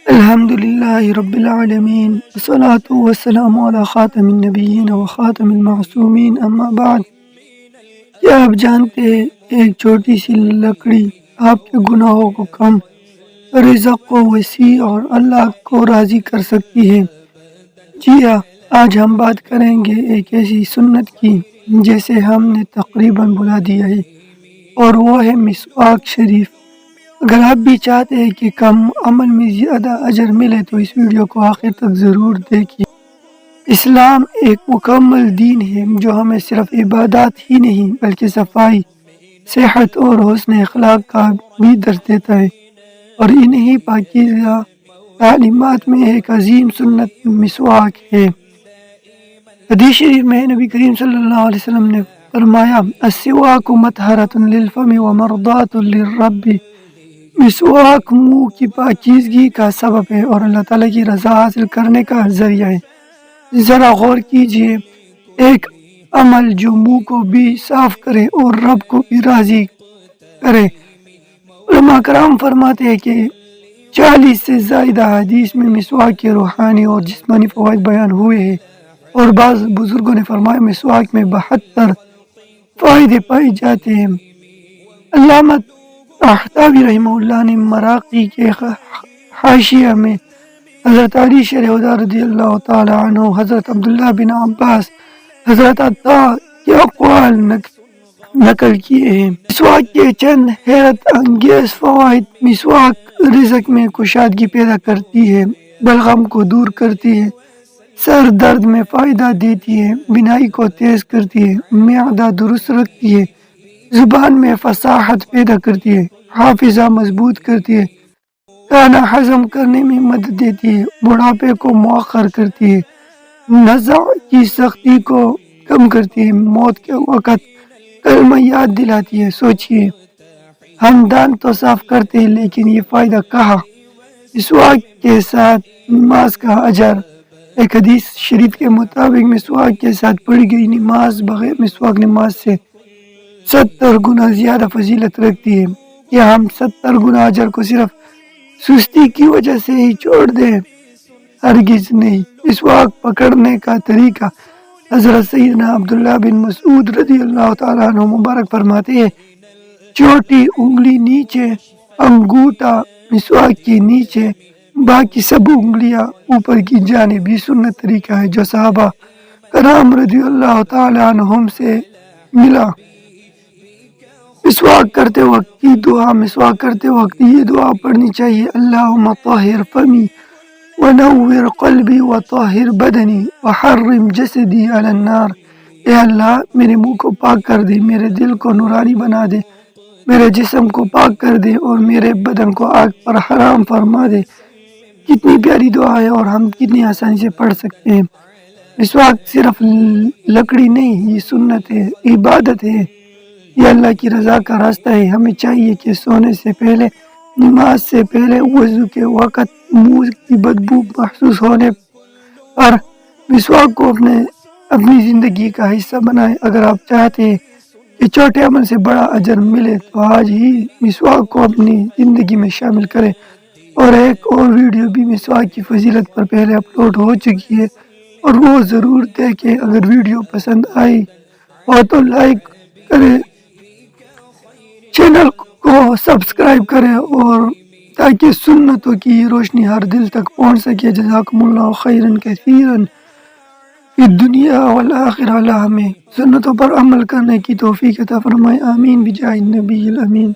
الحمد لله رب العالمين والصلاة والسلام على خاتم النبيين وخاتم المعصومين اما بعد۔ کیا آپ جانتے ہیں ایک چھوٹی سی لکڑی آپ کے گناہوں کو کم، رزق کو وسیع اور اللہ کو راضی کر سکتی ہے؟ جی ہاں، آج ہم بات کریں گے ایک ایسی سنت کی جیسے ہم نے تقریباً بھلا دیا ہے، اور وہ ہے مسواک شریف۔ اگر آپ بھی چاہتے ہیں کہ کم عمل میں زیادہ اجر ملے تو اس ویڈیو کو آخر تک ضرور دیکھیے۔ اسلام ایک مکمل دین ہے جو ہمیں صرف عبادات ہی نہیں بلکہ صفائی، صحت اور حسن اخلاق کا بھی درس دیتا ہے، اور انہی پاکیزہ تعلیمات میں ایک عظیم سنت مسواک ہے۔ حدیث شریف میں نبی کریم صلی اللہ علیہ وسلم نے فرمایا، السواک مطہرۃ للفم ومرضات للرب۔ مسواک منہ کی پاکیزگی کا سبب ہے اور اللہ تعالیٰ کی رضا حاصل کرنے کا ذریعہ ہے۔ ذرا غور کیجئے، ایک عمل جو منہ کو بھی صاف کرے اور رب کو بھی راضی کرے۔ علماء کرام فرماتے ہیں کہ 40 سے زائدہ حدیث میں مسواک کے روحانی اور جسمانی فوائد بیان ہوئے ہیں، اور بعض بزرگوں نے فرمایا مسواک میں 72 فائدے پائے جاتے ہیں۔ علامہ طحاوی رحمہ اللہ نے مراقی کے حاشیہ میں حضرت علی شرح ہدیٰ رضی اللہ تعالی عنہ، حضرت عبداللہ بن عباس، حضرت عطا کے اقوال نقل کیے ہیں۔ مسواک کے چند حیرت انگیز فوائد: مسواک رزق میں کشادگی پیدا کرتی ہے، بلغم کو دور کرتی ہے، سر درد میں فائدہ دیتی ہے، بینائی کو تیز کرتی ہے، معدہ درست رکھتی ہے، زبان میں فصاحت پیدا کرتی ہے، حافظہ مضبوط کرتی ہے، کھانا ہضم کرنے میں مدد دیتی ہے، بڑھاپے کو مؤخر کرتی ہے، نزع کی سختی کو کم کرتی ہے، موت کے وقت کلمہ یاد دلاتی ہے۔ سوچئے، ہم دانت تو صاف کرتے ہیں لیکن یہ فائدہ کہاں؟ مسواک کے ساتھ نماز کا اجر: ایک حدیث شریف کے مطابق مسواک کے ساتھ پڑھی گئی نماز بغیر مسواک نماز سے 70 گنا زیادہ فضیلت رکھتی ہے۔ کیا ہم 70 گنا اجر کو صرف سستی کی وجہ سے ہی چھوڑ دیں؟ ہرگز نہیں۔ مسواک پکڑنے کا طریقہ: حضرت سیدنا عبداللہ بن مسعود رضی اللہ تعالیٰ عنہ مبارک فرماتے ہیں، چھوٹی انگلی نیچے، انگوٹھا مسواک کے نیچے، باقی سب انگلیاں اوپر کی جانب۔ یہ سنت طریقہ ہے جو صحابہ کرام رضی اللہ تعالیٰ عنہم سے ملا۔ مسواک کرتے وقت کی دعا: مسواک کرتے وقت یہ دعا پڑھنی چاہیے، اللہم طہر فمی ونور قلبی وطہر بدنی وحرم جسدی علی النار۔ اے اللہ، میرے منہ کو پاک کر دے، میرے دل کو نورانی بنا دے، میرے جسم کو پاک کر دے اور میرے بدن کو آگ پر حرام فرما دے۔ کتنی پیاری دعا ہے اور ہم کتنی آسانی سے پڑھ سکتے ہیں۔ مسواک صرف لکڑی نہیں، یہ سنت ہے، عبادت ہے، یہ اللہ کی رضا کا راستہ ہے۔ ہمیں چاہیے کہ سونے سے پہلے، نماز سے پہلے، وضو کے وقت منہ کی بدبو محسوس ہونے پر مسواک کو اپنی زندگی کا حصہ بنائیں۔ اگر آپ چاہتے ہیں کہ چھوٹے عمل سے بڑا اجر ملے تو آج ہی مسواک کو اپنی زندگی میں شامل کریں۔ اور ایک اور ویڈیو بھی مسواک کی فضیلت پر پہلے اپلوڈ ہو چکی ہے، اور وہ ضرور دیکھیں۔ اگر ویڈیو پسند آئی ہو تو لائک کریں، چینل کو سبسکرائب کریں، اور تاکہ سنتوں کی روشنی ہر دل تک پہنچ سکے۔ جزاکم اللہ خیرا کثیرا فی الدنیا والآخرہ۔ اللہ ہمیں سنتوں پر عمل کرنے کی توفیق عطا فرمائے، آمین بجاہ النبی الامین۔